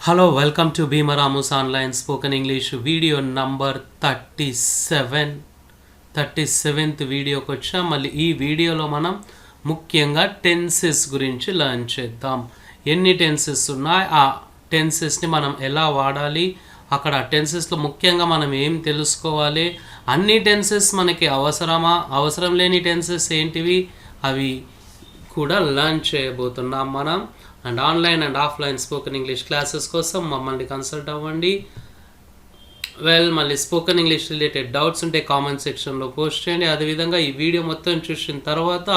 Hello, welcome to Bhima Ramu's online spoken English video number 37th వీడియోకి వచ్చాం. మళ్ళీ ఈ వీడియోలో మనం ముఖ్యంగా టెన్సెస్ గురించి లర్న్ చేద్దాం. ఎన్ని టెన్సెస్ ఉన్నాయి, ఆ టెన్సెస్ని మనం ఎలా వాడాలి, అక్కడ టెన్సెస్లో ముఖ్యంగా మనం ఏం తెలుసుకోవాలి, అన్ని టెన్సెస్ మనకి అవసరమా, అవసరం లేని టెన్సెస్ ఏంటివి, అవి కూడా లర్న్ చేయబోతున్నాం మనం. And online and offline spoken English classes కోసం మమ్మల్ని కన్సల్ట్ అవ్వండి. మళ్ళీ స్పోకెన్ ఇంగ్లీష్ రిలేటెడ్ డౌట్స్ ఉంటే కామెంట్ సెక్షన్లో పోస్ట్ చేయండి. అదేవిధంగా ఈ వీడియో మొత్తం చూసిన తర్వాత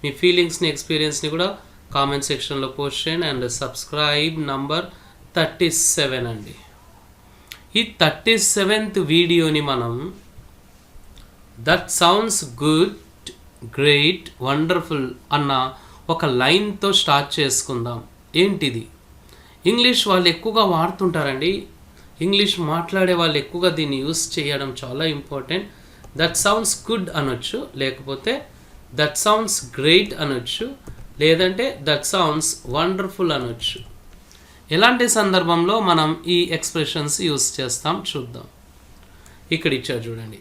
మీ ఫీలింగ్స్ని, ఎక్స్పీరియన్స్ని కూడా కామెంట్ సెక్షన్లో పోస్ట్ చేయండి. అండ్ సబ్స్క్రైబ్ నంబర్ 37 అండి. ఈ 37th వీడియోని మనం that sounds good, great, wonderful అన్న ఒక లైన్తో స్టార్ట్ చేసుకుందాం. ఏంటిది? ఇంగ్లీష్ వాళ్ళు ఎక్కువగా వాడుతుంటారండి. ఇంగ్లీష్ మాట్లాడే వాళ్ళు ఎక్కువగా దీన్ని యూస్ చేయడం చాలా ఇంపార్టెంట్. దట్ సౌండ్స్ గుడ్ అనొచ్చు, లేకపోతే దట్ సౌండ్స్ గ్రేట్ అనొచ్చు, లేదంటే దట్ సౌండ్స్ వండర్ఫుల్ అనొచ్చు. ఎలాంటి సందర్భంలో మనం ఈ ఎక్స్ప్రెషన్స్ యూస్ చేస్తాం చూద్దాం. ఇక్కడ ఇచ్చారు చూడండి.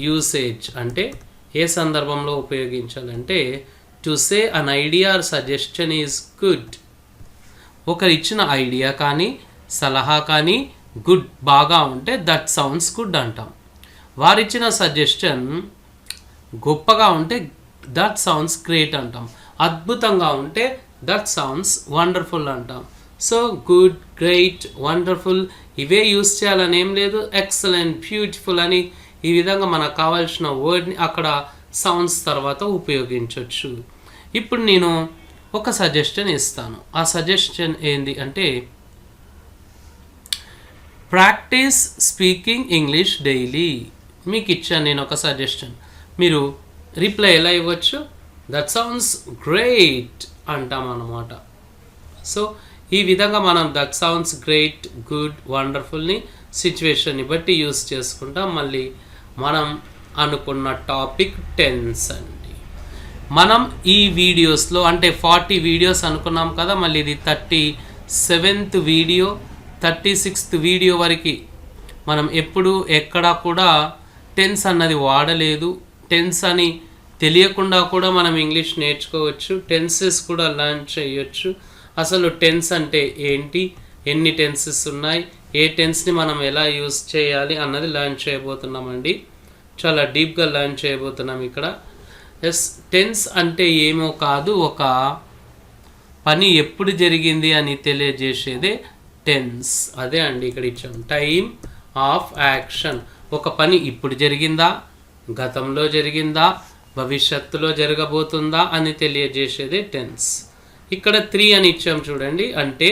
యూసేజ్ అంటే ఏ సందర్భంలో ఉపయోగించాలంటే to say an idea or suggestion is good. ఒకరు ఇచ్చిన ఐడియా కానీ సలహా కానీ గుడ్, బాగా ఉంటే దట్ సౌండ్స్ గుడ్ అంటాం. వారిచ్చిన సజెషన్ గొప్పగా ఉంటే దట్ సౌండ్స్ గ్రేట్ అంటాం. అద్భుతంగా ఉంటే దట్ సౌండ్స్ వండర్ఫుల్ అంటాం. సో గుడ్, గ్రేట్, వండర్ఫుల్ ఇవే యూస్ చేయాలని ఏం లేదు. ఎక్సలెంట్, బ్యూటిఫుల్ అని ఈ విధంగా మనకు కావాల్సిన వర్డ్ని అక్కడ సౌండ్స్ తర్వాత ఉపయోగించవచ్చు. ఇప్పుడు నేను ఒక సజెషన్ ఇస్తాను. ఆ సజెషన్ ఏంది అంటే ప్రాక్టీస్ స్పీకింగ్ ఇంగ్లీష్ డైలీ. మీకు ఇచ్చాను నేను ఒక సజెషన్. మీరు రిప్లై ఎలా ఇవ్వచ్చు? దట్ సౌండ్స్ గ్రేట్ అంటాం అన్నమాట. సో ఈ విధంగా మనం దట్ సౌండ్స్ గ్రేట్, గుడ్, వండర్ఫుల్ని సిచ్యువేషన్ని బట్టి యూస్ చేసుకుంటాం. మళ్ళీ మనం అనుకున్న టాపిక్ టెన్స్ అండి. మనం ఈ వీడియోస్లో అంటే 40 వీడియోస్ అనుకున్నాం కదా, మళ్ళీ ఇది 37th వీడియో. 36th వీడియో వరకు మనం ఎప్పుడు ఎక్కడా కూడా టెన్స్ అన్నది వాడలేదు. టెన్స్ అని తెలియకుండా కూడా మనం ఇంగ్లీష్ నేర్చుకోవచ్చు. టెన్సెస్ కూడా లర్న్ చేయొచ్చు. అసలు టెన్స్ అంటే ఏంటి, ఎన్ని టెన్సెస్ ఉన్నాయి, ఏ టెన్స్ని మనం ఎలా యూస్ చేయాలి అన్నది లర్న్ చేయబోతున్నామండి. చాలా డీప్గా లర్న్ చేయబోతున్నాం ఇక్కడ. టెన్స్ అంటే ఏమో కాదు, ఒక పని ఎప్పుడు జరిగింది అని తెలియజేసేదే టెన్స్. అదే అండి ఇక్కడ ఇచ్చాం, టైమ్ ఆఫ్ యాక్షన్. ఒక పని ఇప్పుడు జరిగిందా, గతంలో జరిగిందా, భవిష్యత్తులో జరగబోతుందా అని తెలియజేసేదే టెన్స్. ఇక్కడ 3 అని ఇచ్చాం చూడండి. అంటే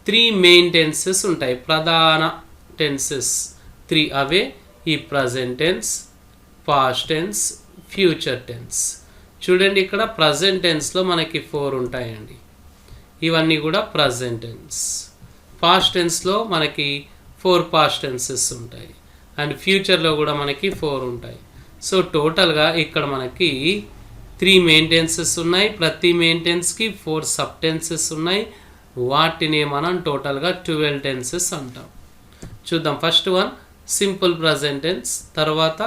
3 మెయిన్ టెన్సెస్ ఉంటాయి, ప్రధాన టెన్సెస్ 3. అవే ఈ present tense, past tense, future tense. చూడండి ఇక్కడ ప్రజెంట్ టెన్స్లో మనకి 4 ఉంటాయండి. ఇవన్నీ కూడా ప్రజెంట్ టెన్స్. పాస్ట్ టెన్స్లో మనకి 4 పాస్ట్ టెన్సెస్ ఉంటాయి. అండ్ ఫ్యూచర్లో కూడా మనకి 4 ఉంటాయి. సో టోటల్గా ఇక్కడ మనకి 3 మెయిన్ టెన్సెస్ ఉన్నాయి. ప్రతి మెయిన్ టెన్స్కి 4 సబ్ టెన్సెస్ ఉన్నాయి. వాటిని మనం టోటల్గా 12 టెన్సెస్ అంటాం. చూద్దాం. First one simple present tense, తర్వాత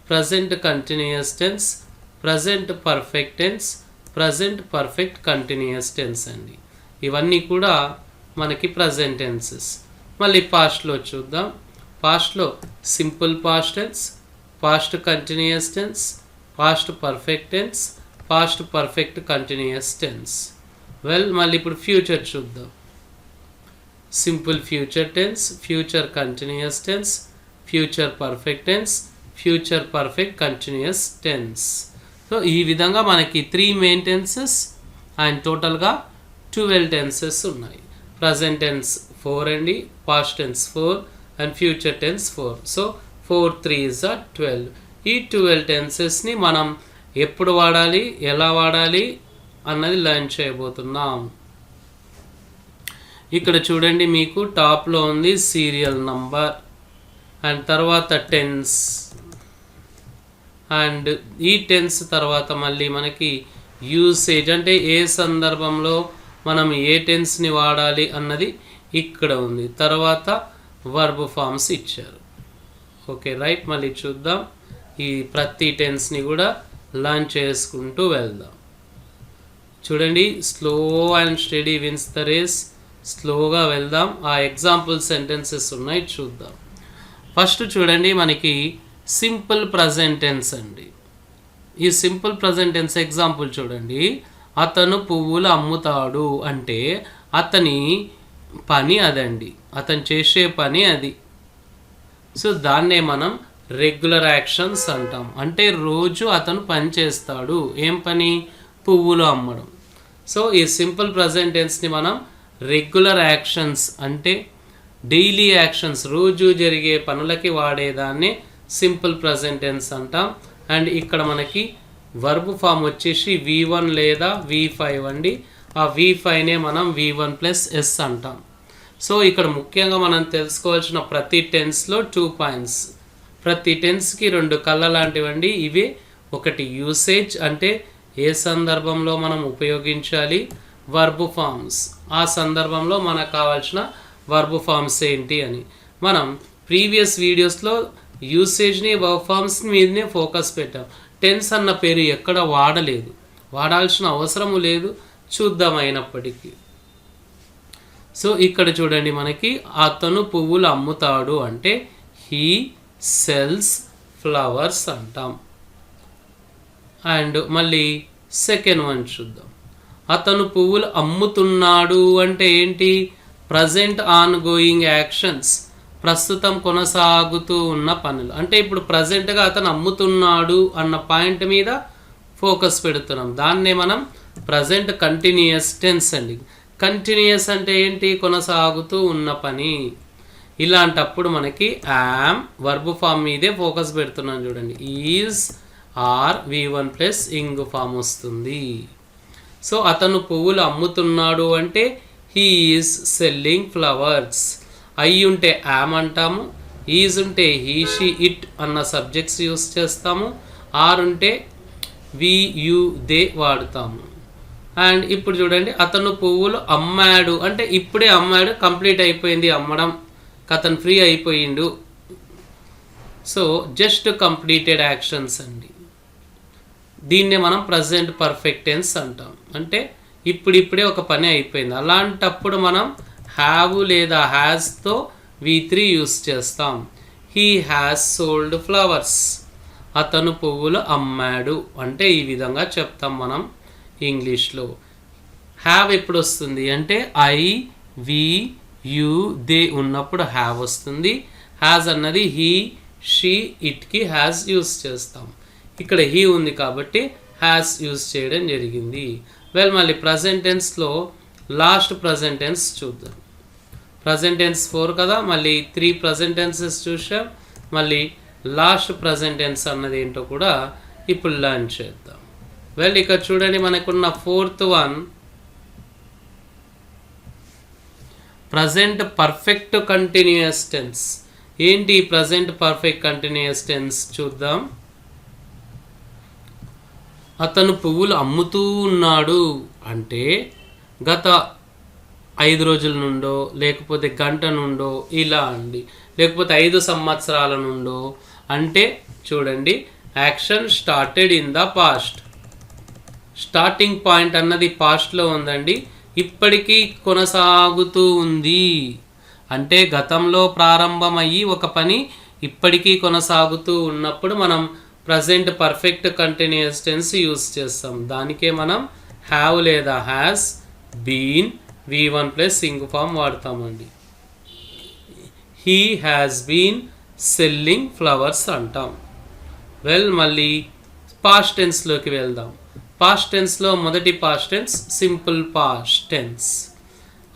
present continuous tense, present perfect tense, present perfect continuous tense అండి. ఇవన్నీ కూడా మనకి ప్రజెంట్ టెన్సెస్. మళ్ళీ పాస్ట్లో చూద్దాం. పాస్ట్లో simple past tense, past continuous tense, past perfect tense, past perfect continuous tense. మళ్ళీ ఇప్పుడు ఫ్యూచర్ చూద్దాం. Simple future tense, future continuous tense, future perfect tense, future perfect continuous tense. So ఈ విధంగా మనకి 3 మెయిన్ టెన్సెస్ అండ్ టోటల్గా 12 tenses ఉన్నాయి. Present tense 4 అండి, past tense 4 and future tense 4. So 4 3s are 12. ఈ 12 టెన్సెస్ని మనం ఎప్పుడు వాడాలి, ఎలా వాడాలి అన్నది లర్న్ చేయబోతున్నాం. ఇక్కడ చూడండి, మీకు టాప్లో ఉంది సీరియల్ నంబర్ అండ్ తర్వాత టెన్స్. అండ్ ఈ టెన్స్ తర్వాత మళ్ళీ మనకి యూసేజ్ అంటే ఏ సందర్భంలో మనం ఏ టెన్స్ని వాడాలి అన్నది ఇక్కడ ఉంది, తర్వాత వర్బ్ ఫామ్స్ ఇచ్చారు. Okay right. మళ్ళీ చూద్దాం, ఈ ప్రతి టెన్స్ని కూడా లర్న్ చేసుకుంటూ వెళ్దాం. చూడండి, slow and steady wins the race. స్లోగా వెళ్దాం. ఆ ఎగ్జాంపుల్ సెంటెన్సెస్ ఉన్నాయి, చూద్దాం. ఫస్ట్ చూడండి, మనకి సింపుల్ ప్రజెంట్ టెన్స్ అండి. ఈ సింపుల్ ప్రజెంట్ టెన్స్ ఎగ్జాంపుల్ చూడండి. అతను పువ్వులు అమ్ముతాడు అంటే అతని పని అదండి, అతను చేసే పని అది. సో దాన్నే మనం రెగ్యులర్ యాక్షన్స్ అంటాం. అంటే రోజు అతను పని చేస్తాడు. ఏం పని? పువ్వులు అమ్మడం. సో ఈ సింపుల్ ప్రజెంట్ టెన్స్ని మనం రెగ్యులర్ యాక్షన్స్ అంటే డైలీ యాక్షన్స్, రోజు జరిగే పనులకి వాడేదాన్ని సింపుల్ ప్రజెంట్ టెన్స్ అంటాం. అండ్ ఇక్కడ మనకి వర్బ్ ఫామ్ వచ్చేసి V1 లేదా V5 అండి. ఆ V5నే మనం V1+S అంటాం. సో ఇక్కడ ముఖ్యంగా మనం తెలుసుకోవాల్సిన ప్రతి టెన్స్లో 2 పాయింట్స్. ప్రతి టెన్స్కి 2 కళ్ళ లాంటివండి ఇవే. ఒకటి యూసేజ్ అంటే ఏ సందర్భంలో మనం ఉపయోగించాలి, వర్బ్ ఫామ్స్ ఆ సందర్భంలో మనకు కావాల్సిన వర్బ్ ఫామ్స్ ఏంటి అని. మనం ప్రీవియస్ వీడియోస్లో యూసేజ్ని వర్బ్ ఫామ్స్ మీదనే ఫోకస్ పెట్టాం. టెన్స్ అన్న పేరు ఎక్కడ వాడలేదు, వాడాల్సిన అవసరము లేదు, చూద్దాం అయినప్పటికీ. సో ఇక్కడ చూడండి, మనకి అతను పువ్వులు అమ్ముతాడు అంటే హీ సెల్స్ ఫ్లవర్స్ అంటాం. అండ్ మళ్ళీ సెకండ్ వన్ చూద్దాం. అతను పువ్వులు అమ్ముతున్నాడు అంటే ఏంటి? ప్రజెంట్ ఆన్ గోయింగ్ యాక్షన్స్, ప్రస్తుతం కొనసాగుతూ ఉన్న పనులు. అంటే ఇప్పుడు ప్రజెంట్గా అతను అమ్ముతున్నాడు అన్న పాయింట్ మీద ఫోకస్ పెడుతున్నాం. దాన్నే మనం ప్రజెంట్ కంటిన్యూయస్ టెన్స్ అండి. కంటిన్యూయస్ అంటే ఏంటి? కొనసాగుతూ ఉన్న పని. ఇలాంటప్పుడు మనకి యామ్ వర్బ్ ఫామ్ మీదే ఫోకస్ పెడుతున్నాం. చూడండి, is are V1+ ing form వస్తుంది. సో అతను పువ్వులు అమ్ముతున్నాడు అంటే he is selling flowers. I ఉంటే యామ్ అంటాము, ఈజ్ ఉంటే హీ షీ ఇట్ అన్న సబ్జెక్ట్స్ యూస్ చేస్తాము, ఆర్ ఉంటే వి యు దే వాడుతాము. అండ్ ఇప్పుడు చూడండి, అతను పువ్వులు అమ్మాడు అంటే ఇప్పుడే అమ్మాడు, కంప్లీట్ అయిపోయింది అమ్మడం, అతను ఫ్రీ అయిపోయిండు. సో జస్ట్ కంప్లీటెడ్ యాక్షన్స్ అండి. దీన్నే మనం ప్రజెంట్ పర్ఫెక్ట్ టెన్స్ అంటాం. అంటే ఇప్పుడిప్పుడే ఒక పని అయిపోయింది. అలాంటప్పుడు మనం హ్యావ్ లేదా హ్యాస్తో V3 యూస్ చేస్తాం. He has sold flowers. అతను పువ్వులు అమ్మాడు అంటే ఈ విధంగా చెప్తాం మనం ఇంగ్లీష్లో. హ్యావ్ ఎప్పుడు వస్తుంది అంటే ఐ వి యు దే ఉన్నప్పుడు హ్యావ్ వస్తుంది. హ్యాజ్ అన్నది హీ షీ ఇట్కి హ్యాజ్ యూస్ చేస్తాం. ఇక్కడ హీ ఉంది కాబట్టి హ్యాస్ యూస్ చేయడం జరిగింది. మళ్ళీ ప్రజెంట్ టెన్స్లో లాస్ట్ ప్రజెంట్ టెన్స్ చూద్దాం. ప్రజెంట్ టెన్స్ 4 కదా, మళ్ళీ 3 ప్రజెంట్ టెన్సెస్ చూసాం. మళ్ళీ లాస్ట్ ప్రజెంట్ టెన్స్ అన్నది ఏంటో కూడా ఇప్పుడు లర్న్ చేద్దాం. ఇక్కడ చూడండి, మనకున్న 4th one present perfect continuous tense. ఏంటి ప్రజెంట్ పర్ఫెక్ట్ కంటిన్యూయస్ టెన్స్ చూద్దాం. అతను పువ్వులు అమ్ముతూ ఉన్నాడు అంటే గత 5 రోజుల నుండో లేకపోతే గంట నుండో ఇలా అండి, లేకపోతే 5 సంవత్సరాల నుండో. అంటే చూడండి, action started in the past. Starting point అన్నది పాస్ట్లో ఉందండి, ఇప్పటికీ కొనసాగుతూ ఉంది. అంటే గతంలో ప్రారంభమయ్యి ఒక పని ఇప్పటికీ కొనసాగుతూ ఉన్నప్పుడు మనం present perfect continuous tense use చేస్తాం. దానికే మనం హ్యావ్ లేదా has been V1+ ing form వాడతామండి. He has been selling flowers అంటాం. మళ్ళీ పాస్ట్ టెన్స్లోకి వెళ్దాం. పాస్ట్ టెన్స్లో మొదటి past tense simple past tense.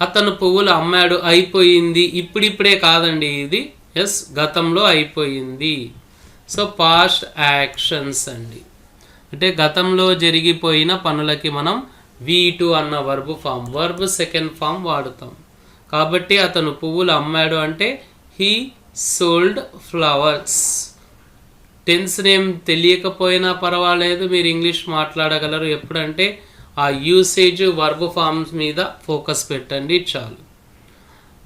అతను పువ్వులు అమ్మాడు అయిపోయింది, ఇప్పుడిప్పుడే కాదండి ఇది, గతంలో అయిపోయింది. సో పాస్ట్ యాక్షన్స్ అండి. అంటే గతంలో జరిగిపోయిన పనులకి మనం V2 అన్న verb form, verb second form వాడుతాం. కాబట్టి అతను పువ్వులు అమ్మాడు అంటే he sold flowers. Tense name తెలియకపోయినా పర్వాలేదు, మీరు ఇంగ్లీష్ మాట్లాడగలరు. ఎప్పుడంటే ఆ యూసేజ్ వర్బ్ ఫామ్స్ మీద ఫోకస్ పెట్టండి చాలు.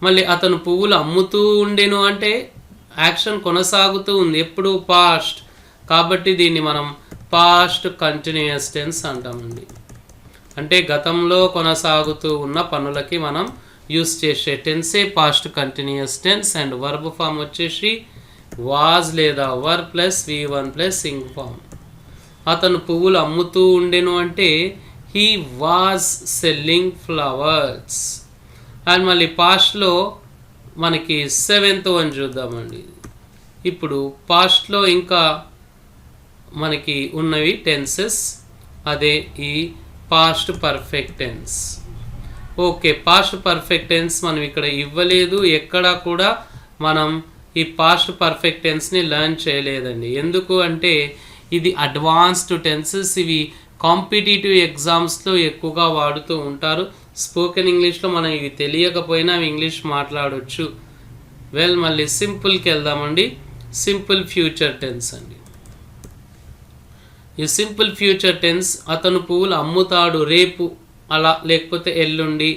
మళ్ళీ అతను పువ్వులు అమ్ముతూ ఉండెను అంటే యాక్షన్ కొనసాగుతూ ఉంది, ఎప్పుడు పాస్ట్, కాబట్టి దీన్ని మనం పాస్ట్ కంటిన్యూయస్ టెన్స్ అంటామండి. అంటే గతంలో కొనసాగుతూ ఉన్న పనులకి మనం యూస్ చేసే టెన్సే past continuous tense. And verb form వచ్చేసి వాజ్ లేదా were plus V1 plus ing form. అతను పువ్వులు అమ్ముతూ ఉండెను అంటే he was selling flowers. And మళ్ళీ పాస్ట్లో మనకి 7th వన్ చూద్దామండి. ఇప్పుడు పాస్ట్లో ఇంకా మనకి ఉన్నవి టెన్సెస్, అదే ఈ past perfect tense. Okay, past perfect tense మనం ఇక్కడ ఇవ్వలేదు, ఎక్కడా కూడా మనం ఈ పాస్ట్ పర్ఫెక్ట్ టెన్స్ని లెర్న్ చేయలేదండి. ఎందుకు అంటే ఇది అడ్వాన్స్డ్ టెన్సెస్, ఇవి కాంపిటేటివ్ ఎగ్జామ్స్లో ఎక్కువగా వాడుతూ ఉంటారు. స్పోకెన్ ఇంగ్లీష్లో మనం ఇవి తెలియకపోయినా ఇంగ్లీష్ మాట్లాడవచ్చు. వెల్, మళ్ళీ సింపుల్కి వెళ్దామండి. సింపుల్ ఫ్యూచర్ టెన్స్ అండి. ఈ సింపుల్ ఫ్యూచర్ టెన్స్ అతను పువ్వులు అమ్ముతాడు రేపు అలా, లేకపోతే ఎల్లుండి,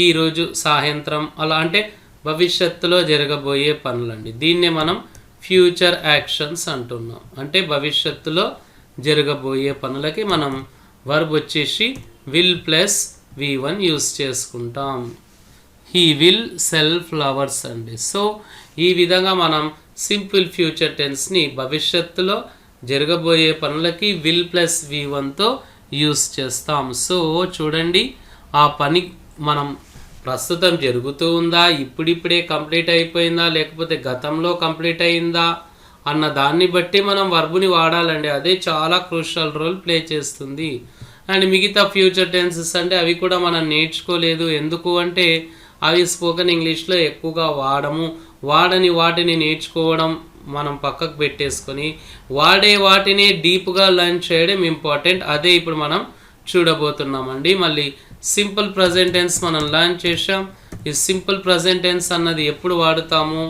ఈరోజు సాయంత్రం అలా, అంటే భవిష్యత్తులో జరగబోయే పనులండి. దీన్నే మనం ఫ్యూచర్ యాక్షన్స్ అంటున్నాం. అంటే భవిష్యత్తులో జరగబోయే పనులకి మనం వర్బ్ వచ్చేసి విల్ ప్లస్ V1 యూస్ చేసుకుంటాం. హీ విల్ సెల్ ఫ్లవర్స్ అండి. సో ఈ విధంగా మనం సింపుల్ ఫ్యూచర్ టెన్స్ని భవిష్యత్తులో జరగబోయే పనులకి విల్ ప్లస్ V1తో యూస్ చేస్తాం. సో చూడండి, ఆ పని మనం ప్రస్తుతం జరుగుతూ ఉందా, ఇప్పుడిప్పుడే కంప్లీట్ అయిపోయిందా, లేకపోతే గతంలో కంప్లీట్ అయిందా అన్న దాన్ని బట్టి మనం వర్బుని వాడాలండి. అదే చాలా క్రూషియల్ రోల్ ప్లే చేస్తుంది. అండ్ మిగతా ఫ్యూచర్ టెన్సెస్ అంటే అవి కూడా మనం నేర్చుకోలేదు. ఎందుకు అంటే అవి స్పోకెన్ ఇంగ్లీష్లో ఎక్కువగా వాడని వాటిని నేర్చుకోవడం మనం పక్కకు పెట్టేసుకొని వాడే వాటిని డీప్గా లర్న్ చేయడం ఇంపార్టెంట్. అదే ఇప్పుడు మనం చూడబోతున్నామండి. మళ్ళీ సింపుల్ ప్రజెంట్ టెన్స్ మనం లర్న్ చేసాం. ఈ సింపుల్ ప్రజెంట్ టెన్స్ అన్నది ఎప్పుడు వాడుతాము?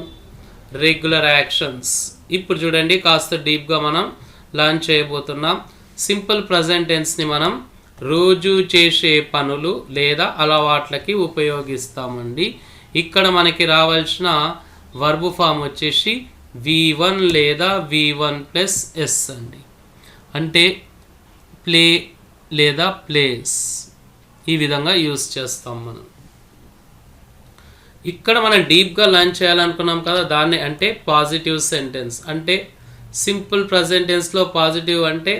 Regular actions. ఇప్పుడు చూడండి, కాస్త డీప్గా మనం లర్న్ చేయబోతున్నాం. సింపుల్ ప్రజెంట్ టెన్స్ని మనం రోజు చేసే పనులు లేదా అలవాట్లకి ఉపయోగిస్తామండి. ఇక్కడ మనకి రావాల్సిన వర్బ్ ఫామ్ వచ్చేసి V1 లేదా V1 ప్లస్ S అండి. అంటే ప్లే లేదా ప్లేస్, ఈ విధంగా యూస్ చేస్తాం మనం. ఇక్కడ మనం డీప్గా లర్న్ చేయాలనుకున్నాం కదా, దాన్ని అంటే పాజిటివ్ సెంటెన్స్. అంటే సింపుల్ ప్రజెంట్ టెన్స్లో పాజిటివ్ అంటే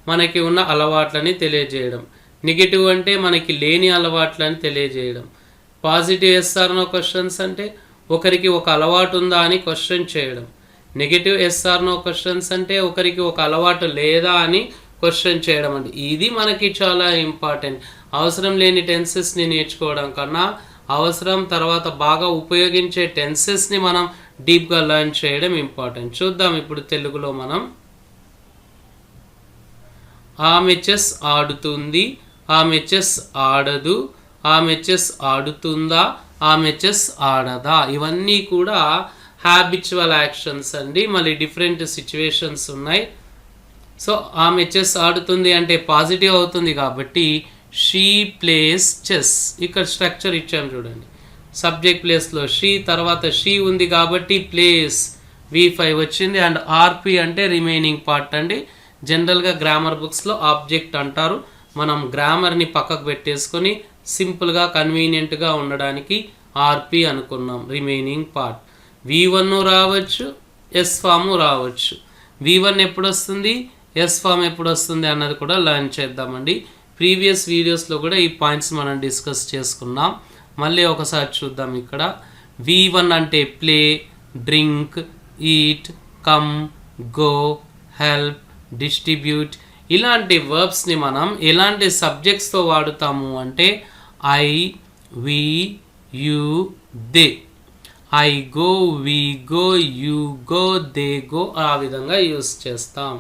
మనకి ఉన్న అలవాట్లని తెలియజేయడం, నెగిటివ్ అంటే మనకి లేని అలవాట్లని తెలియజేయడం. పాజిటివ్ SR నో క్వశ్చన్స్ అంటే ఒకరికి ఒక అలవాటు ఉందా అని క్వశ్చన్ చేయడం. నెగిటివ్ SR నో క్వశ్చన్స్ అంటే ఒకరికి ఒక అలవాటు లేదా అని క్వశ్చన్ చేయడం అండి. ఇది మనకి చాలా ఇంపార్టెంట్. అవసరం లేని టెన్సెస్ని నేర్చుకోవడం కన్నా అవసరం తర్వాత బాగా ఉపయోగించే టెన్సెస్ని మనం డీప్గా లర్న్ చేయడం ఇంపార్టెంట్. చూద్దాం ఇప్పుడు తెలుగులో మనం. ఆమె చెస్ ఆడుతుంది, ఆమె చెస్ ఆడదు, ఆమె చెస్ ఆడుతుందా, ఆమె చెస్ ఆడదా. ఇవన్నీ కూడా హ్యాబిచువల్ యాక్షన్స్ అండి. మళ్ళీ డిఫరెంట్ సిచ్యువేషన్స్ ఉన్నాయి. సో ఆమె చెస్ ఆడుతుంది అంటే పాజిటివ్ అవుతుంది కాబట్టి షీ ప్లేస్ చెస్. ఇక్కడ స్ట్రక్చర్ ఇచ్చాము చూడండి. సబ్జెక్ట్ ప్లేస్లో షీ, తర్వాత షీ ఉంది కాబట్టి ప్లేస్ V5 వచ్చింది. అండ్ RP అంటే రిమైనింగ్ పార్ట్ అండి. జనరల్గా గ్రామర్ బుక్స్లో ఆబ్జెక్ట్ అంటారు. మనం గ్రామర్ని పక్కకు పెట్టేసుకొని సింపుల్గా కన్వీనియంట్గా ఉండడానికి RP అనుకున్నాం, రిమైనింగ్ పార్ట్. V1 రావచ్చు, S ఫాము రావచ్చు. V1 ఎప్పుడు వస్తుంది, S ఫామ్ ఎప్పుడు వస్తుంది అన్నది కూడా లర్న్ చేద్దామండి. ప్రీవియస్ వీడియోస్లో కూడా ఈ పాయింట్స్ మనం డిస్కస్ చేసుకున్నాం. మళ్ళీ ఒకసారి చూద్దాం. ఇక్కడ V1 అంటే play, drink, eat, come, go, help, distribute. ఇలాంటి వర్బ్స్ని మనం ఎలాంటి సబ్జెక్ట్స్తో వాడుతాము అంటే I, we, you, they. I go, we go, you go, they go, ఆ విధంగా యూస్ చేస్తాం.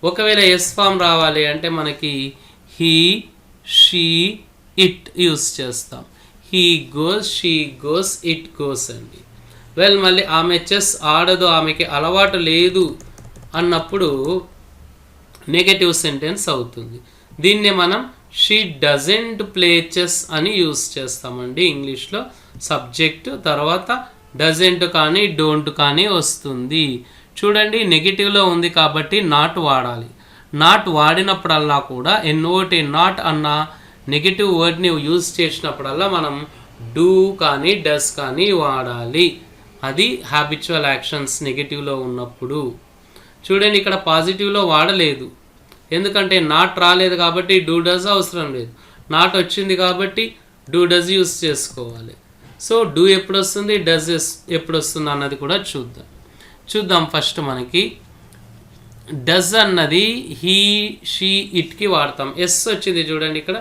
ఒకవేళ ఎస్ ఫామ్ రావాలి అంటే మనకి హీ, షీ, ఇట్ యూస్ చేస్తాం. He goes, she goes, it goes అండి. వెల్, మళ్ళీ ఆమె చెస్ ఆడదు, ఆమెకి అలవాటు లేదు అన్నప్పుడు నెగటివ్ సెంటెన్స్ అవుతుంది. దీన్నే మనం షీ డజంట్ ప్లే చెస్ అని యూస్ చేస్తామండి ఇంగ్లీష్లో. సబ్జెక్ట్ తర్వాత డజంట్ కానీ డోంట్ కానీ వస్తుంది. చూడండి నెగిటివ్లో ఉంది కాబట్టి నాట్ వాడాలి. నాట్ వాడినప్పుడల్లా కూడా ఎన్ఓటి నాట్ అన్న నెగిటివ్ వర్డ్ని యూజ్ చేసినప్పుడల్లా మనం డూ కానీ డస్ కానీ వాడాలి. అది హ్యాబిచువల్ యాక్షన్స్ నెగిటివ్లో ఉన్నప్పుడు. చూడండి ఇక్కడ పాజిటివ్లో వాడలేదు, ఎందుకంటే నాట్ రాలేదు కాబట్టి డూ డస్ అవసరం లేదు. నాట్ వచ్చింది కాబట్టి డూ డస్ యూస్ చేసుకోవాలి. సో డూ ఎప్పుడు వస్తుంది, డస్ ఎప్పుడు వస్తుంది అన్నది కూడా చూద్దాం. ఫస్ట్ మనకి డస్ అన్నది హీ షీ ఇట్కి వాడతాం. ఎస్ వచ్చింది చూడండి ఇక్కడ.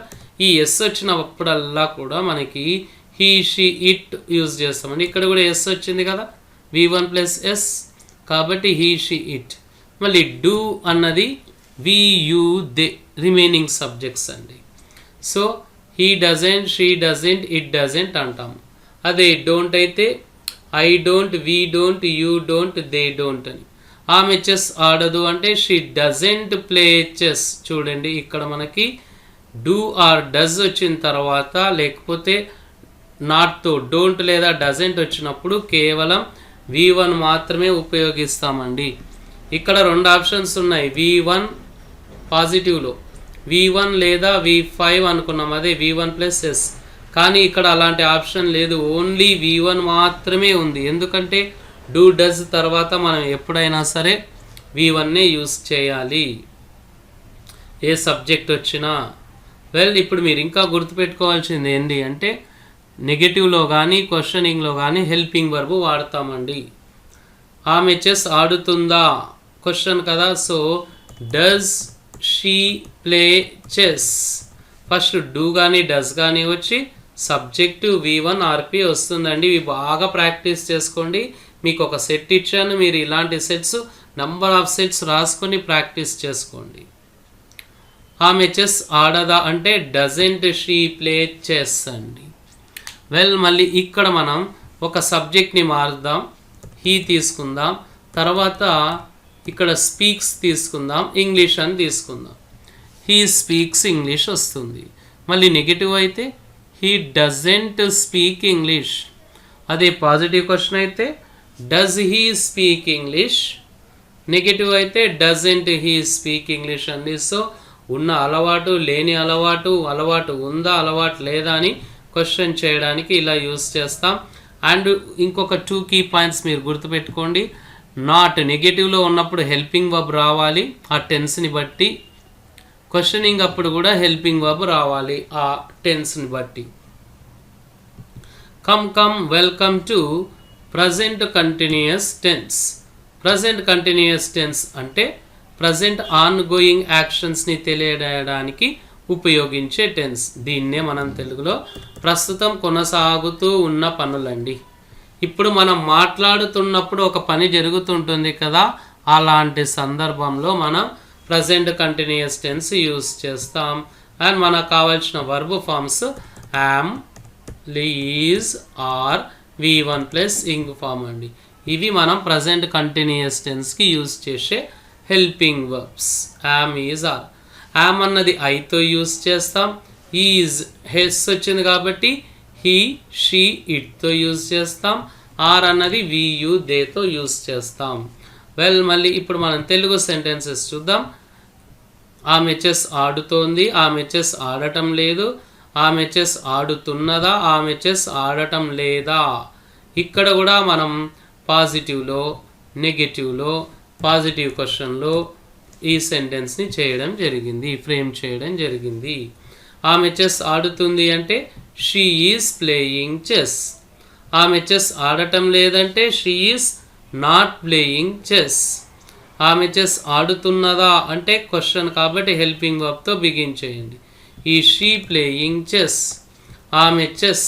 ఈ ఎస్ వచ్చినప్పుడల్లా కూడా మనకి హీ షీ ఇట్ యూజ్ చేస్తామండి. ఇక్కడ కూడా ఎస్ వచ్చింది కదా, V1 ప్లస్ ఎస్, కాబట్టి హీ షీ ఇట్. మళ్ళీ డూ అన్నది we you they remaining subjects అండి. So he doesn't, she doesn't, it doesn't అంటాం. అదే డోంట్ అయితే I don't, we don't, you don't, they don't అని. ఆమె చెస్ ఆడదు అంటే షీ డజంట్ ప్లే చెస్. చూడండి ఇక్కడ మనకి డూ ఆర్ డస్ వచ్చిన తర్వాత లేకపోతే నాట్తో డోంట్ లేదా డజంట్ వచ్చినప్పుడు కేవలం V1 మాత్రమే ఉపయోగిస్తామండి. ఇక్కడ 2 ఆప్షన్స్ ఉన్నాయి. V1 పాజిటివ్లో V1 లేదా V5 అనుకున్నాం, అదే V1 ప్లస్ ఎస్. కానీ ఇక్కడ అలాంటి ఆప్షన్ లేదు, ఓన్లీ V1 మాత్రమే ఉంది. ఎందుకంటే డూ డస్ తర్వాత మనం ఎప్పుడైనా సరే V1నే యూస్ చేయాలి ఏ సబ్జెక్ట్ వచ్చినా. ఇప్పుడు మీరు ఇంకా గుర్తుపెట్టుకోవాల్సింది ఏంటి అంటే నెగటివ్లో కానీ క్వశ్చనింగ్లో కానీ హెల్పింగ్ వర్బ్ వాడతామండి. ఆమె చెస్ ఆడుతుందా క్వశ్చన్ కదా, so does she play chess. First do కానీ డస్ కానీ వచ్చి సబ్జెక్టు V1 RP వస్తుందండి. ఇవి బాగా ప్రాక్టీస్ చేసుకోండి. మీకు ఒక సెట్ ఇచ్చాను, మీరు ఇలాంటి సెట్స్ నంబర్ ఆఫ్ సెట్స్ రాసుకొని ప్రాక్టీస్ చేసుకోండి. ఆమె చెస్ ఆడదా అంటే డజంట్ షీ ప్లే చెస్ అండి. మళ్ళీ ఇక్కడ మనం ఒక సబ్జెక్ట్ని మారుద్దాం. హీ తీసుకుందాం, తర్వాత ఇక్కడ స్పీక్స్ తీసుకుందాం, ఇంగ్లీష్ అని తీసుకుందాం. హీ స్పీక్స్ ఇంగ్లీష్ వస్తుంది. మళ్ళీ నెగిటివ్ అయితే హీ డజంట్ స్పీక్ ఇంగ్లీష్. అదే పాజిటివ్ క్వశ్చన్ అయితే does he speak English. Negative అయితే డజంట్ హీ స్పీక్ ఇంగ్లీష్ అండి. సో ఉన్న అలవాటు, లేని అలవాటు, అలవాటు ఉందా, అలవాటు లేదా అని క్వశ్చన్ చేయడానికి ఇలా యూస్ చేస్తాం. అండ్ ఇంకొక 2 కీ పాయింట్స్ మీరు గుర్తుపెట్టుకోండి. నాట్ నెగిటివ్లో ఉన్నప్పుడు హెల్పింగ్ వర్బ్ రావాలి ఆ టెన్స్ని బట్టి. క్వశ్చనింగ్ అప్పుడు కూడా హెల్పింగ్ వర్బ్ రావాలి ఆ టెన్స్ని బట్టి. Come welcome to present continuous tense. Present continuous tense అంటే ప్రజెంట్ ఆన్ గోయింగ్ యాక్షన్స్ని తెలియడానికి ఉపయోగించే టెన్స్. దీన్నే మనం తెలుగులో ప్రస్తుతం కొనసాగుతూ ఉన్న పనులండి. ఇప్పుడు మనం మాట్లాడుతున్నప్పుడు ఒక పని జరుగుతుంటుంది కదా, అలాంటి సందర్భంలో మనం ప్రజెంట్ కంటిన్యూయస్ టెన్స్ యూస్ చేస్తాం. అండ్ మనకు కావాల్సిన verb forms am, is, are, V1 plus ing form అండి. ఇవి మనం ప్రజెంట్ కంటిన్యూయస్ టెన్స్కి యూస్ చేసే helping verbs. Am, is, are. Am అన్నది ఐతో యూస్ చేస్తాం. ఈజ్ హెస్ వచ్చింది కాబట్టి హీ, షీ, ఇట్తో యూస్ చేస్తాం. ఆర్ అన్నది వి, యు, దేతో యూస్ చేస్తాం. మళ్ళీ ఇప్పుడు మనం తెలుగు సెంటెన్సెస్ చూద్దాం. ఆమె చెస్ ఆడుతోంది, ఆమె చెస్ ఆడటం లేదు. ఆమె చెస్ ఆడుతున్నదా, ఆమె చెస్ ఆడటం లేదా. ఇక్కడ కూడా మనం పాజిటివ్లో, నెగిటివ్లో, పాజిటివ్ క్వశ్చన్లో ఈ సెంటెన్స్ని చేయడం జరిగింది, ఫ్రేమ్ చేయడం జరిగింది. ఆమె చెస్ ఆడుతుంది అంటే షీ ఈజ్ ప్లేయింగ్ చెస్. ఆమె చెస్ ఆడటం లేదంటే she is not playing chess. ఆమె చెస్ ఆడుతున్నదా అంటే క్వశ్చన్ కాబట్టి హెల్పింగ్ వర్బ్తో బిగిన్ చేయండి. ఈ షీ ప్లేయింగ్ చెస్. ఆమె చెస్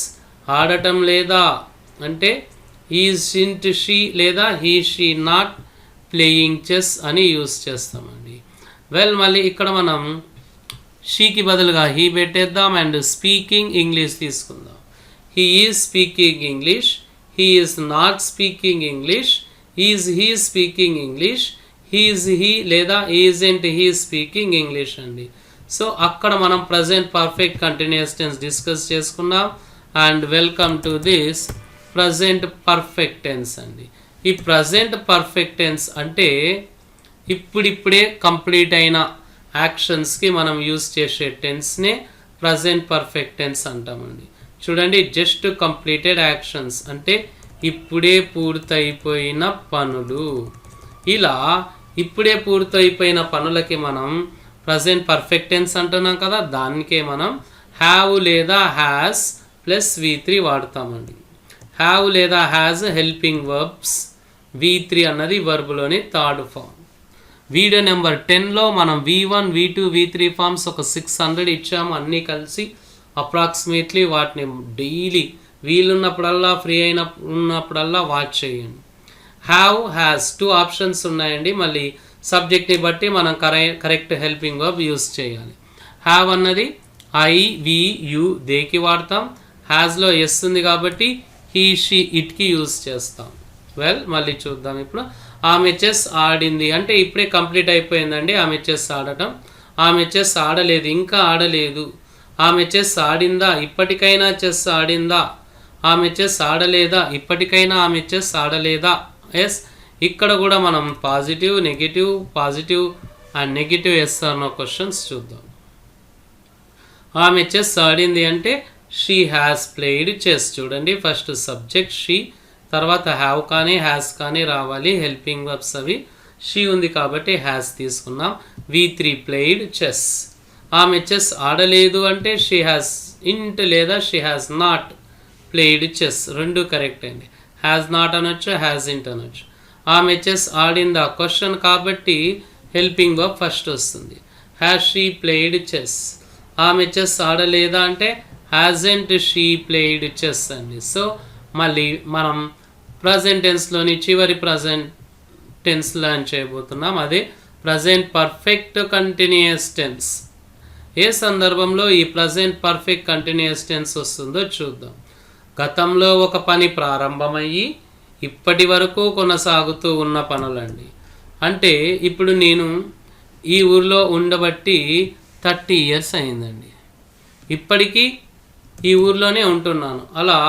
ఆడటం లేదా అంటే ఈజ్ షీ లేదా he she not playing chess అని యూస్ చేస్తామండి. మళ్ళీ ఇక్కడ మనం షీకి బదులుగా హీ పెట్టేద్దాం అండ్ స్పీకింగ్ ఇంగ్లీష్ తీసుకుందాం. He is speaking English, he is not speaking English, is he speaking English, he's he లేదా ఈజెంట్ హీ స్పీకింగ్ ఇంగ్లీష్ అండి. సో అక్కడ మనం present perfect continuous tense discuss చేసుకున్నాం. And welcome to this present perfect tense అండి. ఈ present perfect tense అంటే ఇప్పుడిప్పుడే complete అయిన యాక్షన్స్కి మనం యూజ్ చేసే టెన్స్నే ప్రజెంట్ పర్ఫెక్ట్ టెన్స్ అంటామండి. చూడండి, జస్ట్ కంప్లీటెడ్ యాక్షన్స్ అంటే ఇప్పుడే పూర్తయిపోయిన పనులు. ఇలా ఇప్పుడే పూర్తయిపోయిన పనులకి మనం ప్రజెంట్ పర్ఫెక్ట్ టెన్స్ అంటున్నాం కదా, దానికే మనం హ్యావ్ లేదా హ్యాస్ ప్లస్ V3 వాడతామండి. హ్యావ్ లేదా హ్యాజ్ హెల్పింగ్ వర్బ్స్, V3 అన్నది వర్బ్లోని థర్డ్ ఫామ్. వీడియో నెంబర్ 10లో మనం V1, V2, V3 ఫామ్స్ ఒక 600 ఇచ్చాము. అన్నీ కలిసి అప్రాక్సిమేట్లీ వాటిని డైలీ వీలున్నప్పుడల్లా ఫ్రీ ఉన్నప్పుడల్లా వాచ్ చేయండి. హ్యావ్, హ్యాస్ 2 ఆప్షన్స్ ఉన్నాయండి. మళ్ళీ సబ్జెక్ట్ని బట్టి మనం కరెక్ట్ హెల్పింగ్ వర్బ్ యూస్ చేయాలి. హ్యావ్ అన్నది I, we, you దేకి వాడతాం. హ్యాస్లో ఎస్ ఉంది కాబట్టి హీ, షీ, ఇట్కి యూస్ చేస్తాం. వెల్, మళ్ళీ చూద్దాం. ఇప్పుడు ఆమె చెస్ ఆడింది అంటే ఇప్పుడే కంప్లీట్ అయిపోయిందండి ఆమె చెస్ ఆడటం. ఆమె చెస్ ఆడలేదు, ఇంకా ఆడలేదు. ఆమె చెస్ ఆడిందా, ఇప్పటికైనా చెస్ ఆడిందా. ఆమె చెస్ ఆడలేదా, ఇప్పటికైనా ఆమె చెస్ ఆడలేదా. ఎస్, ఇక్కడ కూడా మనం positive, negative, positive and negative yes అన్న క్వశ్చన్స్ చూద్దాం. ఆమె చెస్ ఆడింది అంటే షీ హ్యాస్ ప్లేయిడ్ చెస్. చూడండి, ఫస్ట్ సబ్జెక్ట్ షీ, తర్వాత హ్యావ్ కానీ హ్యాస్ కానీ రావాలి. హెల్పింగ్ వర్బ్స్ అవి. షీ ఉంది కాబట్టి హ్యాస్ తీసుకున్నాం. V3 played chess. ఆమె చెస్ ఆడలేదు అంటే షీ హ్యాస్ ఇంట్ లేదా she has not played chess. రెండు కరెక్ట్ అండి. హ్యాస్ నాట్ అనొచ్చు, హ్యాస్ ఇంట్ అనొచ్చు. ఆమె చెస్ ఆడిందా క్వశ్చన్ కాబట్టి హెల్పింగ్ వర్బ్ ఫస్ట్ వస్తుంది. Has she played chess. ఆమె చెస్ ఆడలేదా అంటే హ్యాజెంట్ షీ ప్లేయిడ్ చెస్ అండి. సో మళ్ళీ మనం ప్రజెంట్ టెన్స్లోని చివరి ప్రజెంట్ టెన్స్ లర్న్ చేయబోతున్నాం. అదే ప్రజెంట్ పర్ఫెక్ట్ కంటిన్యూయస్ టెన్స్. ఏ సందర్భంలో ఈ ప్రజెంట్ పర్ఫెక్ట్ కంటిన్యూయస్ టెన్స్ వస్తుందో చూద్దాం. గతంలో ఒక పని ప్రారంభమయ్యి ఇప్పటి వరకు కొనసాగుతూ ఉన్న పనులండి. అంటే ఇప్పుడు నేను ఈ ఊర్లో ఉండబట్టి 30 years అయిందండి. ఇప్పటికీ ఈ ఊర్లోనే ఉంటున్నాను. అలా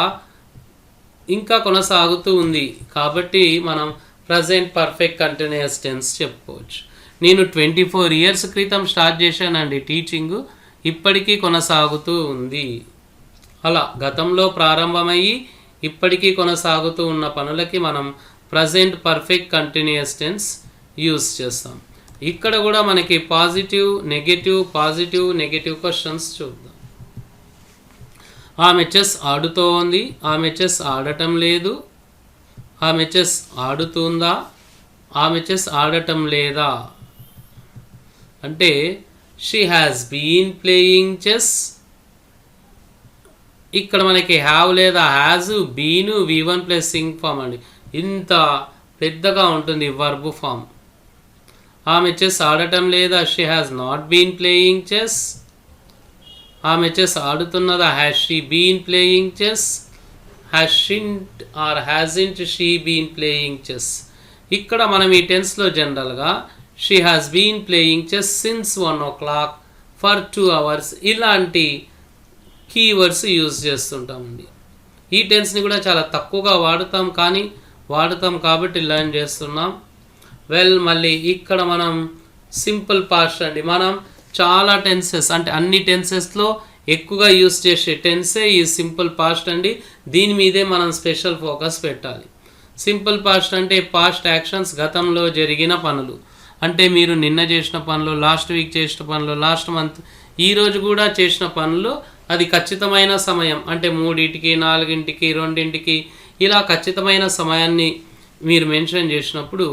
ఇంకా కొనసాగుతూ ఉంది కాబట్టి మనం ప్రజెంట్ పర్ఫెక్ట్ కంటిన్యూయస్ టెన్స్ చెప్పుకోవచ్చు. నేను 24 years క్రితం స్టార్ట్ చేశానండి టీచింగు, ఇప్పటికీ కొనసాగుతూ ఉంది. అలా గతంలో ప్రారంభమయ్యి ఇప్పటికీ కొనసాగుతూ ఉన్న పనులకి మనం present perfect continuous tense use చేస్తాం. ఇక్కడ కూడా మనకి పాజిటివ్, నెగటివ్ క్వశ్చన్స్ చూద్దాం. ఆమె చెస్ ఆడుతోంది, ఆమె చెస్ ఆడటం లేదు. ఆమె చెస్ ఆడుతుందా, ఆమె చెస్ ఆడటం లేదా. అంటే she has been playing chess. ఇక్కడ మనకి హ్యావ్ లేదా has, been, V1 plus ing form అండి. ఇంత పెద్దగా ఉంటుంది వర్బ్ ఫామ్. ఆమె చెస్ ఆడటం లేదా, she has not been playing chess. ఆమె చెస్ ఆడుతున్నదా, has she been playing chess. Hasn't or hasn't she been playing chess. ఇక్కడ మనం ఈ టెన్స్లో జనరల్గా she has been playing chess since 1 o'clock for 2 hours ఇలాంటి కీవర్డ్స్ యూజ్ చేస్తుంటామండి. ఈ టెన్స్ని కూడా చాలా తక్కువగా వాడుతాం, కానీ వాడుతాం కాబట్టి లర్న్ చేస్తున్నాం. వెల్, మళ్ళీ ఇక్కడ మనం సింపుల్ పాస్ట్ అండి. మనం చాలా టెన్సెస్ అంటే అన్ని టెన్సెస్లో ఎక్కువగా యూజ్ చేసే టెన్సే ఈ సింపుల్ పాస్ట్ అండి. దీని మీదే మనం స్పెషల్ ఫోకస్ పెట్టాలి. సింపుల్ పాస్ట్ అంటే పాస్ట్ యాక్షన్స్, గతంలో జరిగిన పనులు. అంటే మీరు నిన్న చేసిన పనులు, లాస్ట్ వీక్ చేసిన పనులు, లాస్ట్ మంత్, ఈరోజు కూడా చేసిన పనులు, అది ఖచ్చితమైన సమయం అంటే 3ంటికి, 4ంటికి, 2ంటికి ఇలా ఖచ్చితమైన సమయాన్ని మీరు మెన్షన్ చేసినప్పుడు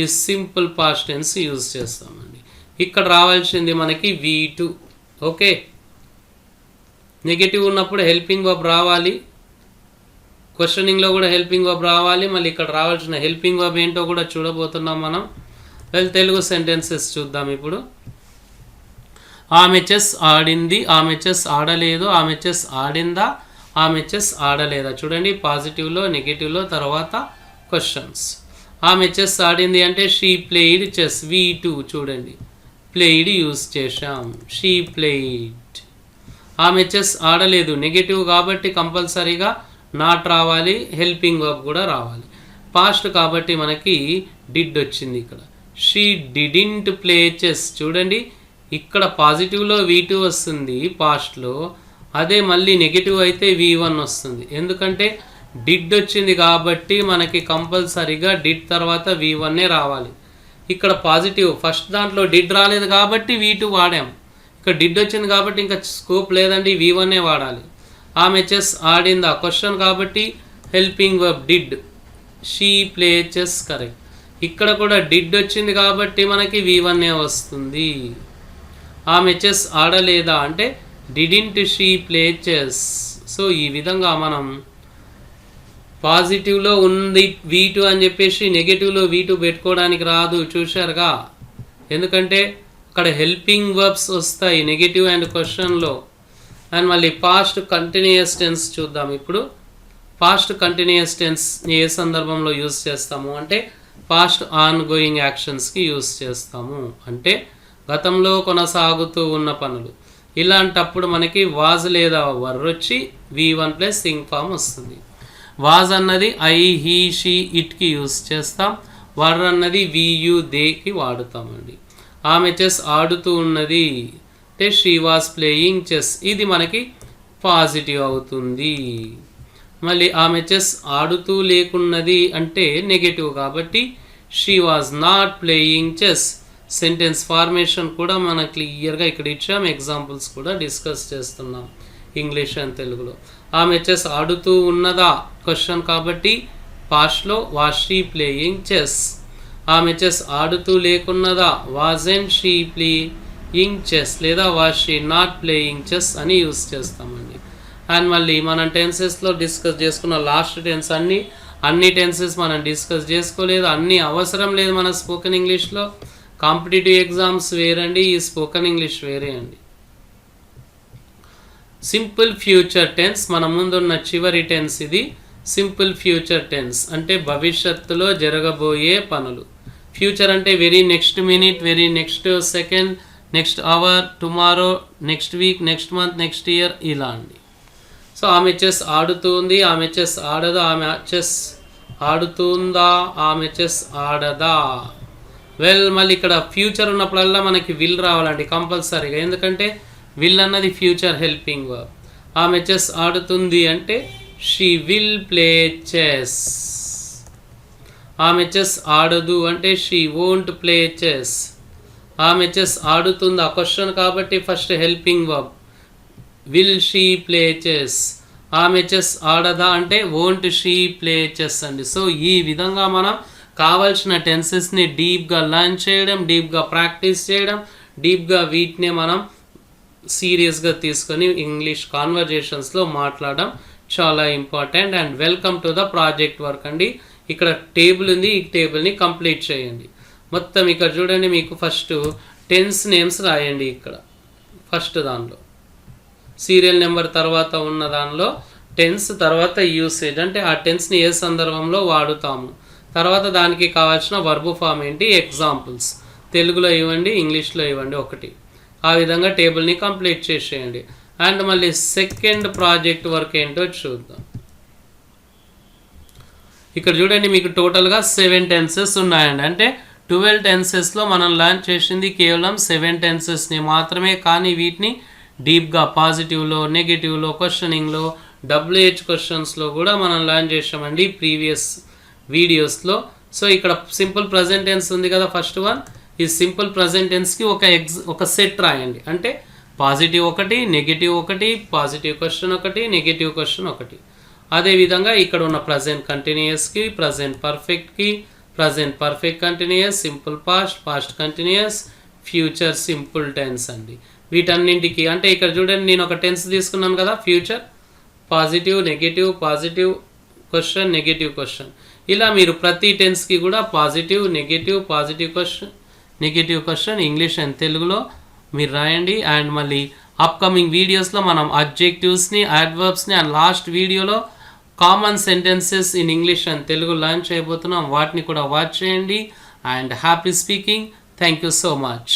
ఈ సింపుల్ పాస్ట్ టెన్స్ యూజ్ చేస్తామండి. ఇక్కడ రావాల్సింది మనకి V2. ఓకే, నెగిటివ్ ఉన్నప్పుడు హెల్పింగ్ వర్బ్ రావాలి, క్వశ్చనింగ్లో కూడా హెల్పింగ్ వర్బ్ రావాలి. మళ్ళీ ఇక్కడ రావాల్సిన హెల్పింగ్ వర్బ్ ఏంటో కూడా చూడబోతున్నాం మనం. వెల్, తెలుగు సెంటెన్సెస్ చూద్దాం ఇప్పుడు. ఆమె చెస్ ఆడింది, ఆమె చెస్ ఆడలేదు. ఆమె చెస్ ఆడిందా, ఆమె చెస్ ఆడలేదా. చూడండి, పాజిటివ్లో, నెగిటివ్లో, తర్వాత క్వశ్చన్స్. ఆమె చెస్ ఆడింది అంటే షీ ప్లేయిడ్ చెస్, V2. చూడండి, ప్లేయిడ్ యూస్ చేశాం. She played. ఆమె చెస్ ఆడలేదు, నెగటివ్ కాబట్టి కంపల్సరీగా నాట్ రావాలి, హెల్పింగ్ వర్బ్ కూడా రావాలి. పాస్ట్ కాబట్టి మనకి డిడ్ వచ్చింది ఇక్కడ. She didn't play chess. చూడండి ఇక్కడ పాజిటివ్లో V2 వస్తుంది పాస్ట్లో, అదే మళ్ళీ నెగిటివ్ అయితే V1 వస్తుంది. ఎందుకంటే డిడ్ వచ్చింది కాబట్టి మనకి కంపల్సరీగా డిడ్ తర్వాత V1ఏ రావాలి. ఇక్కడ పాజిటివ్ ఫస్ట్ దాంట్లో డిడ్ రాలేదు కాబట్టి V2 వాడాం. ఇక్కడ డిడ్ వచ్చింది కాబట్టి ఇంకా స్కోప్ లేదండి, V1ఏ వాడాలి. ఆమె చెస్ ఆడిందా క్వశ్చన్ కాబట్టి helping verb did. She play chess correct. ఇక్కడ కూడా డిడ్ వచ్చింది కాబట్టి మనకి V1ఏ వస్తుంది. ఆమె చెస్ ఆడలేదా అంటే didn't she play chess. So ఈ విధంగా మనం పాజిటివ్లో ఉంది V2 అని చెప్పేసి నెగిటివ్లో V2 పెట్టుకోవడానికి రాదు, చూశారుగా. ఎందుకంటే అక్కడ హెల్పింగ్ వర్బ్స్ వస్తాయి నెగిటివ్ అండ్ క్వశ్చన్లో. అండ్ మళ్ళీ పాస్ట్ కంటిన్యూయస్ టెన్స్ చూద్దాం. ఇప్పుడు పాస్ట్ కంటిన్యూయస్ టెన్స్ ఏ సందర్భంలో యూస్ చేస్తాము అంటే పాస్ట్ ఆన్ గోయింగ్ యాక్షన్స్కి యూస్ చేస్తాము. అంటే గతంలో కొనసాగుతూ ఉన్న పనులు. ఇలాంటప్పుడు మనకి వాజ్ లేదా వర్ వచ్చి V1 ప్లస్ సింగ్ ఫామ్ వస్తుంది. వాజ్ అన్నది ఐ, హీ, షీ, ఇట్కి యూస్ చేస్తాం. వర్ అన్నది VU, దేకి వాడుతామండి. ఆమె చెస్ ఆడుతూ ఉన్నది అంటే షీ వాజ్ ప్లేయింగ్ చెస్. ఇది మనకి పాజిటివ్ అవుతుంది. మళ్ళీ ఆమె చెస్ ఆడుతూ లేకున్నది అంటే నెగటివ్ కాబట్టి she was not playing chess. Sentence formation కూడా మనం క్లియర్గా ఇక్కడ ఇచ్చాం, ఎగ్జాంపుల్స్ కూడా డిస్కస్ చేస్తున్నాం ఇంగ్లీష్ అండ్ తెలుగులో. ఆమె చెస్ ఆడుతూ ఉన్నదా క్వశ్చన్ కాబట్టి పాస్ట్లో వాజ్ షీ ప్లేయింగ్ చెస్. ఆమె చెస్ ఆడుతూ లేకున్నదా వాజెంట్ షీ ప్లేయింగ్ చెస్ లేదా was she not playing chess అని యూస్ చేస్తామండి. అండ్ మళ్ళీ మనం టెన్సెస్లో డిస్కస్ చేసుకున్న లాస్ట్ టెన్స్ అన్ని టెన్సెస్ మనం డిస్కస్ చేసుకోలేదు, అన్నీ అవసరం లేదు మన స్పోకెన్ ఇంగ్లీష్లో. కాంపిటేటివ్ ఎగ్జామ్స్ వేరండి, ఈ స్పోకెన్ ఇంగ్లీష్ వేరే అండి. సింపుల్ ఫ్యూచర్ టెన్స్ మన ముందున్న చివరి టెన్స్ ఇది. సింపుల్ ఫ్యూచర్ టెన్స్ అంటే భవిష్యత్తులో జరగబోయే పనులు. ఫ్యూచర్ అంటే very next minute, very next second, next hour, tomorrow, next week, next month, next year ఇలా అండి. సో ఆమె చెస్ ఆడుతుంది, ఆమె చెస్ ఆడదు, ఆమె చెస్ ఆడుతుందా, ఆమె చెస్ ఆడదా. వెల్ మళ్ళీ ఇక్కడ ఫ్యూచర్ ఉన్నప్పుడల్లా మనకి విల్ రావాలండి కంపల్సరీగా, ఎందుకంటే విల్ అన్నది ఫ్యూచర్ హెల్పింగ్ వర్బ్. ఆమె చెస్ ఆడుతుంది అంటే షీ విల్ ప్లే చెస్. ఆమె చెస్ ఆడదు అంటే షీ వోంట్ ప్లే చెస్. ఆమె చెస్ ఆడుతుందా క్వశ్చన్ కాబట్టి first helping verb will she play chess. ఆమె చెస్ ఆడదా అంటే వోంట్ షీ ప్లే చెస్ అండి. సో ఈ విధంగా మనం కావాల్సిన టెన్సెస్ని డీప్గా లర్న్ చేయడం, డీప్గా ప్రాక్టీస్ చేయడం, డీప్గా వీటిని మనం సీరియస్గా తీసుకొని ఇంగ్లీష్ కాన్వర్జేషన్స్లో మాట్లాడడం చాలా important. And welcome to the project work అండి. ఇక్కడ టేబుల్ ఉంది, ఈ టేబుల్ని కంప్లీట్ చేయండి. మొత్తం ఇక్కడ చూడండి, మీకు ఫస్ట్ టెన్స్ నేమ్స్ రాయండి. ఇక్కడ ఫస్ట్ దానిలో సీరియల్ నెంబర్ తర్వాత ఉన్న దానిలో టెన్స్, తర్వాత యూసేజ్ అంటే ఆ టెన్స్ని ఏ సందర్భంలో వాడుతాము, తర్వాత దానికి కావాల్సిన వర్బ్ ఫామ్ ఏంటి, ఎగ్జాంపుల్స్ తెలుగులో ఇవ్వండి, ఇంగ్లీష్లో ఇవ్వండి ఒకటి. ఆ విధంగా టేబుల్ని కంప్లీట్ చేసేయండి. అండ్ మళ్ళీ సెకండ్ ప్రాజెక్ట్ వర్క్ ఏంటో చూద్దాం. ఇక్కడ చూడండి, మీకు టోటల్గా 7 టెన్సెస్ ఉన్నాయండి. అంటే 12 టెన్సెస్లో మనం లర్న్ చేసింది కేవలం 7 టెన్సెస్ని మాత్రమే. కానీ వీటిని డీప్గా పాజిటివ్లో, నెగిటివ్లో, క్వశ్చనింగ్లో, WH క్వశ్చన్స్లో కూడా మనం లర్న్ చేసామండి ప్రీవియస్ వీడియోస్లో. సో ఇక్కడ సింపుల్ ప్రజెంట్ టెన్స్ ఉంది కదా ఫస్ట్ వన్. ఈ సింపుల్ ప్రజెంట్ టెన్స్కి ఒక సెట్ రాయండి. అంటే పాజిటివ్ ఒకటి, నెగిటివ్ ఒకటి, పాజిటివ్ క్వశ్చన్ ఒకటి, నెగిటివ్ క్వశ్చన్ ఒకటి. అదేవిధంగా ఇక్కడ ఉన్న ప్రజెంట్ కంటిన్యూయస్కి, ప్రజెంట్ పర్ఫెక్ట్కి, present perfect continuous, simple past, past continuous, future simple tense అండి. వీటన్నింటికి అంటే ఇక్కడ చూడండి, నేను ఒక టెన్స్ తీసుకున్నాను కదా, future positive, negative, positive question, negative question. ఇలా మీరు ప్రతి టెన్స్కి కూడా positive, negative, positive question, negative question English and తెలుగులో మీరు రాయండి. అండ్ మళ్ళీ అప్కమింగ్ వీడియోస్లో మనం అడ్జెక్టివ్స్ని, అడ్వర్బ్స్ని అండ్ లాస్ట్ వీడియోలో common sentences in English and Telugu learn చేయబోతున్నాం. వాటిని కూడా వాచ్ చేయండి. And happy speaking. Thank you so much.